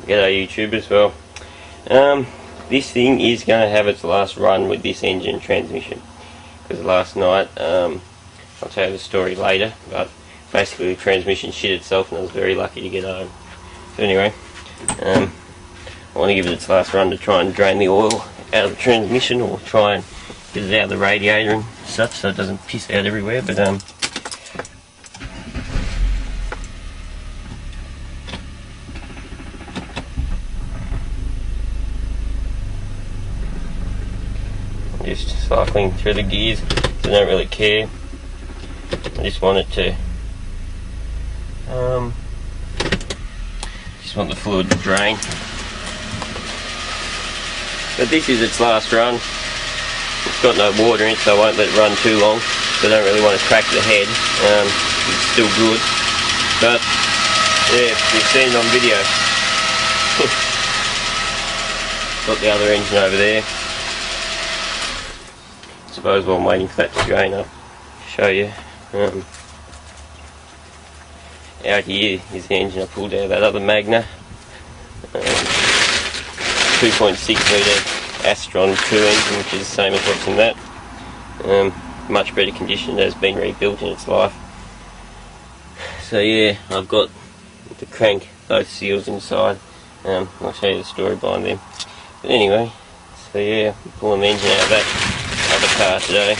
G'day YouTubers. Well, this thing is going to have its last run with this engine and transmission, because last night, I'll tell you the story later, but basically the transmission shit itself and I was very lucky to get home. So anyway, I want to give it its last run to try and drain the oil out of the transmission, or try and get it out of the radiator and such so it doesn't piss out everywhere. But just cycling through the gears, so I don't really care. I just want it to just want the fluid to drain. But this is its last run. It's got no water in it, so I won't let it run too long. So I don't really want to crack the head. It's still good, but yeah, you've seen it on video. Got the other engine over there. I suppose while I'm waiting for that to drain, I'll show you. Out here is the engine I pulled out of that other Magna. 2.6 litre Astron 2 engine, which is the same as what's in that. Much better condition, it has been rebuilt in its life. So yeah, I've got the crank, both seals inside. I'll show you the story behind them. But anyway, so yeah, I'm pulling the engine out of that other car today,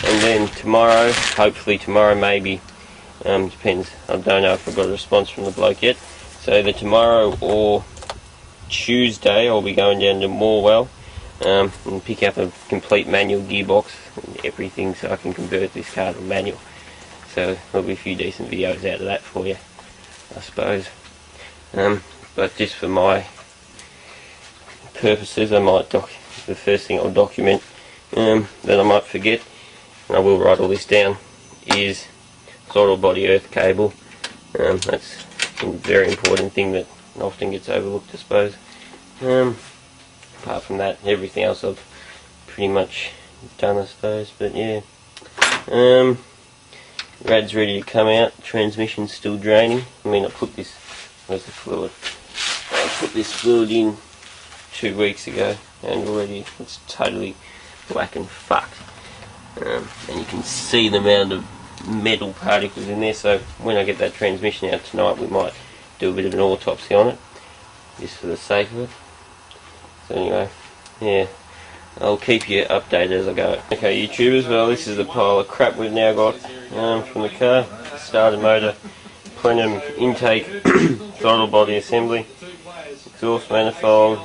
and then tomorrow, hopefully tomorrow, maybe, depends, I don't know if I've got a response from the bloke yet, so either tomorrow or Tuesday I'll be going down to Morwell and pick up a complete manual gearbox and everything, so I can convert this car to manual. So there'll be a few decent videos out of that for you, I suppose. But just for my purposes, I might the first thing I'll document that I might forget, and I will write all this down, is throttle body earth cable. That's a very important thing that often gets overlooked, I suppose. Apart from that, everything else I've pretty much done, I suppose. But yeah, rad's ready to come out. Transmission's still draining. I mean, I put this, where's the fluid? I put this fluid in 2 weeks ago, and already it's totally black and fucked. And you can see the amount of metal particles in there, so when I get that transmission out tonight, we might do a bit of an autopsy on it, just for the sake of it. So anyway, yeah, I'll keep you updated as I go. Okay YouTubers, well, this is the pile of crap we've now got from the car. Starter motor, plenum intake, throttle body assembly, exhaust manifold,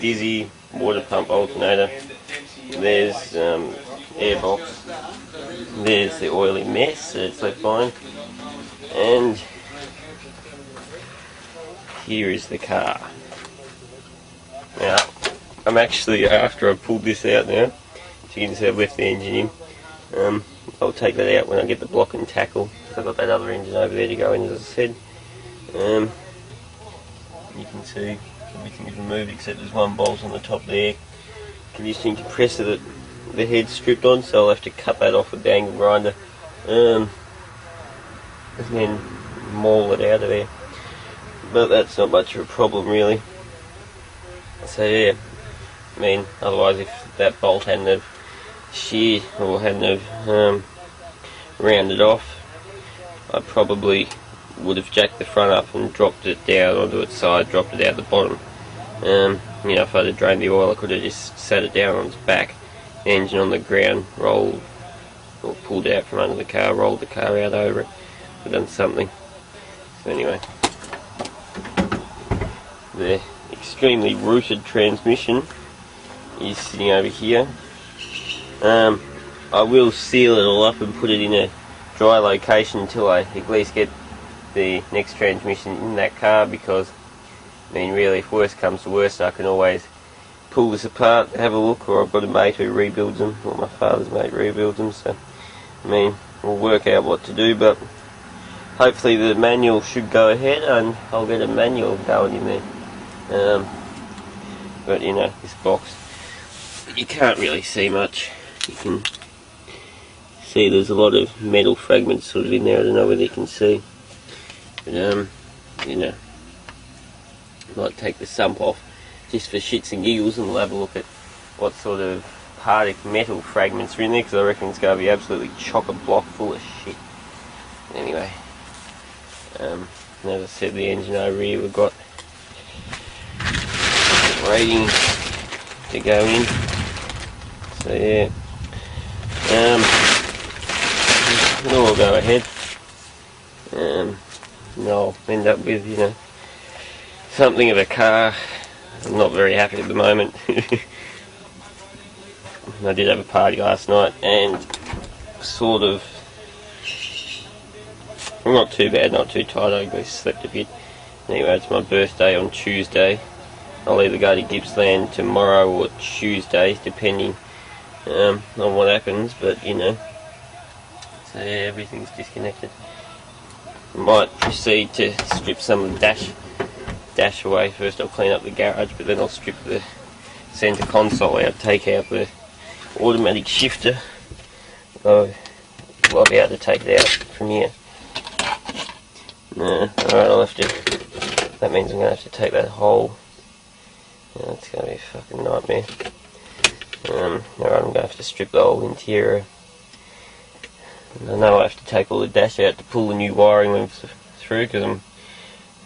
dizzy, water pump alternator, there's airbox, there's the oily mess that it's left behind, and here is the car. Now, I'm actually, after I pulled this out now, so you can see I've left the engine in, I'll take that out when I get the block and tackle, because I've got that other engine over there to go in, as I said. You can see everything's removed except there's one bolt on the top there. Conditioning compressor that the head's stripped on, so I'll have to cut that off with the angle grinder, and then maul it out of there. But that's not much of a problem really. So yeah, I mean, otherwise if that bolt hadn't have sheared or hadn't have rounded off, I probably would have jacked the front up and dropped it down onto its side, dropped it out the bottom. You know, if I'd have drained the oil, I could have just sat it down on its back, the engine on the ground, rolled or pulled out from under the car, rolled the car out over it, or done something. So anyway, the extremely rooted transmission is sitting over here. I will seal it all up and put it in a dry location until I at least get the next transmission in that car, because I mean, really, if worst comes to worst, I can always pull this apart, have a look, or I've got a mate who rebuilds them, or my father's mate rebuilds them, so I mean, we'll work out what to do. But hopefully the manual should go ahead and I'll get a manual going in there. But you know, this box, you can't really see much. You can see there's a lot of metal fragments sort of in there. I don't know whether you can see, but you know, Might take the sump off just for shits and giggles, and we'll have a look at what sort of particle metal fragments are in there, because I reckon it's going to be absolutely chock-a-block full of shit. Anyway, as I said, the engine over here, we've got rating to go in. So yeah, it'll all go ahead. And I'll end up with, you know, something of a car. I'm not very happy at the moment. I did have a party last night and sort of, not too bad, not too tired, I just slept a bit. Anyway, it's my birthday on Tuesday. I'll either go to Gippsland tomorrow or Tuesday, depending on what happens, but you know, so yeah, everything's disconnected. I might proceed to strip some of the dash away. First I'll clean up the garage, but then I'll strip the centre console out, take out the automatic shifter. I'll be able to take it out from here. No, alright, that means I'm going to have to take that whole, it's going to be a fucking nightmare. Alright, I'm going to have to strip the whole interior. And I know I have to take all the dash out to pull the new wiring looms through, because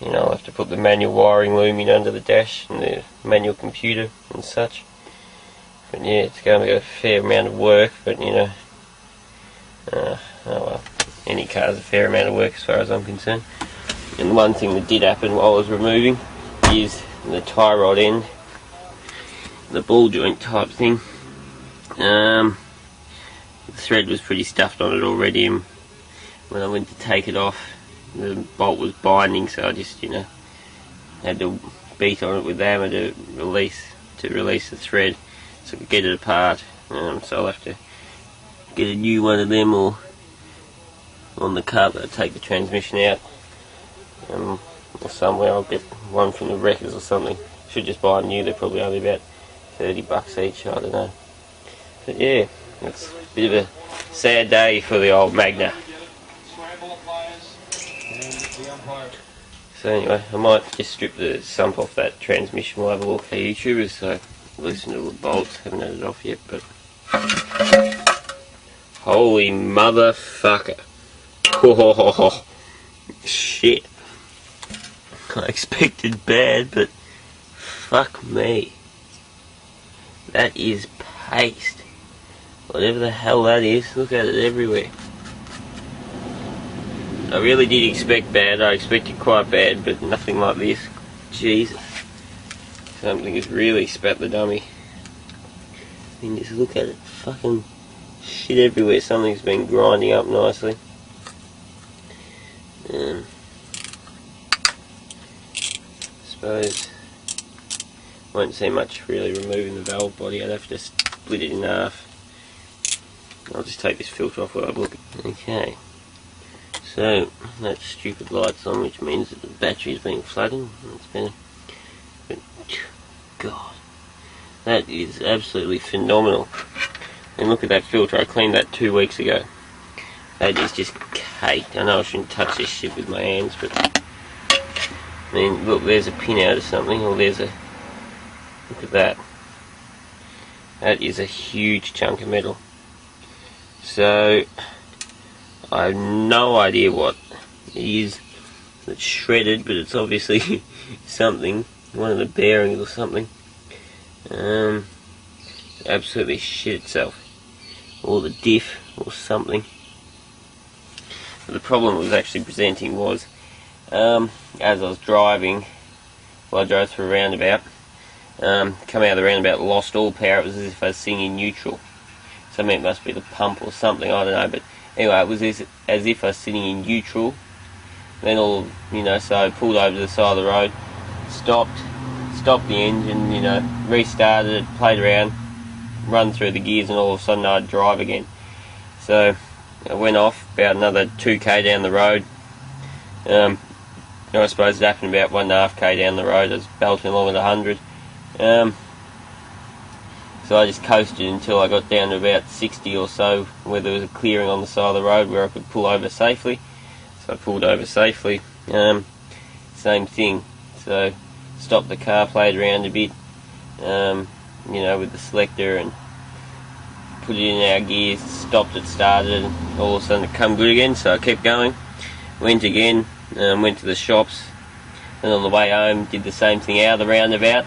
I'll have to put the manual wiring loom in under the dash and the manual computer and such. But yeah, it's going to be a fair amount of work, but you know, oh well, any car's a fair amount of work as far as I'm concerned. And the one thing that did happen while I was removing is the tie rod end, the ball joint type thing. The thread was pretty stuffed on it already, and when I went to take it off, the bolt was binding, so I just, you know, had to beat on it with the hammer to release the thread so I could get it apart. So I'll have to get a new one of them, or on the car that I take the transmission out, or somewhere. I'll get one from the wreckers or something. Should just buy a new. They're probably only about $30 each, I don't know. But yeah, it's a bit of a sad day for the old Magna. So anyway, I might just strip the sump off that transmission. We'll have a look for YouTubers, so loosen all the bolts. Haven't had it off yet, but holy motherfucker. Oh, shit. I expected bad, but fuck me. That is paste. Whatever the hell that is, look at it everywhere. I really did expect bad. I expected quite bad, but nothing like this. Jesus. Something has really spat the dummy. I mean, just look at it. Fucking shit everywhere. Something's been grinding up nicely. Suppose won't see much really removing the valve body. I'd have to split it in half. I'll just take this filter off while I look. Okay. So that stupid light's on, which means that the battery's being flooded. That's better. But God, that is absolutely phenomenal. And look at that filter. I cleaned that 2 weeks ago. That is just caked. I know I shouldn't touch this shit with my hands, but I mean, look, there's a pin out of something, or there's a, look at that. That is a huge chunk of metal. So I have no idea what it is that's shredded, but it's obviously something, one of the bearings or something. Absolutely shit itself, or the diff or something. But the problem it was actually presenting was, as I was driving, well, I drove through a roundabout, come out of the roundabout, lost all power. It was as if I was sitting in neutral. So I mean, it must be the pump or something, I don't know, but anyway, it was as if I was sitting in neutral. Then all, you know, so I pulled over to the side of the road, stopped the engine, you know, restarted it, played around, run through the gears, and all of a sudden I'd drive again. So I went off about another 2k down the road. I suppose it happened about 1.5k down the road. I was belting along at 100. So I just coasted until I got down to about 60 or so, where there was a clearing on the side of the road where I could pull over safely. So I pulled over safely. Same thing. So stopped the car, played around a bit, you know, with the selector, and put it in our gears, stopped it, started, and all of a sudden it come good again. So I kept going, went again, went to the shops, and on the way home did the same thing out of the roundabout,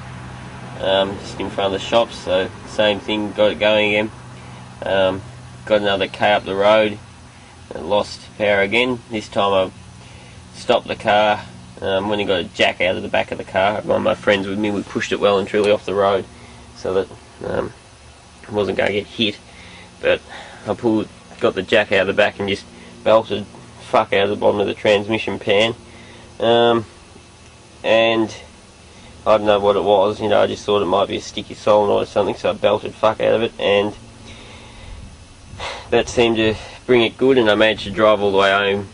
just in front of the shops. So same thing, got it going again. Got another K up the road, and lost power again. This time I stopped the car. When I got a jack out of the back of the car, one of my friends with me, we pushed it well and truly off the road so that it wasn't going to get hit. But I got the jack out of the back and just belted fuck out of the bottom of the transmission pan. And I don't know what it was, you know, I just thought it might be a sticky solenoid or something, so I belted fuck out of it, and that seemed to bring it good, and I managed to drive all the way home.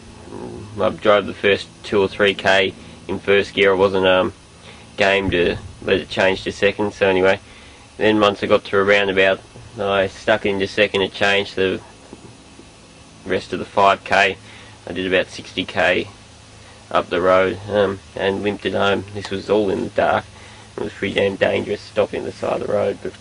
I drove the first 2 or 3k in first gear. I wasn't game to let it change to second, so anyway, then once I got to a roundabout, I stuck it into second. It changed. The rest of the 5k I did about 60k up the road, and limped it home. This was all in the dark. It was pretty damn dangerous stopping at the side of the road, but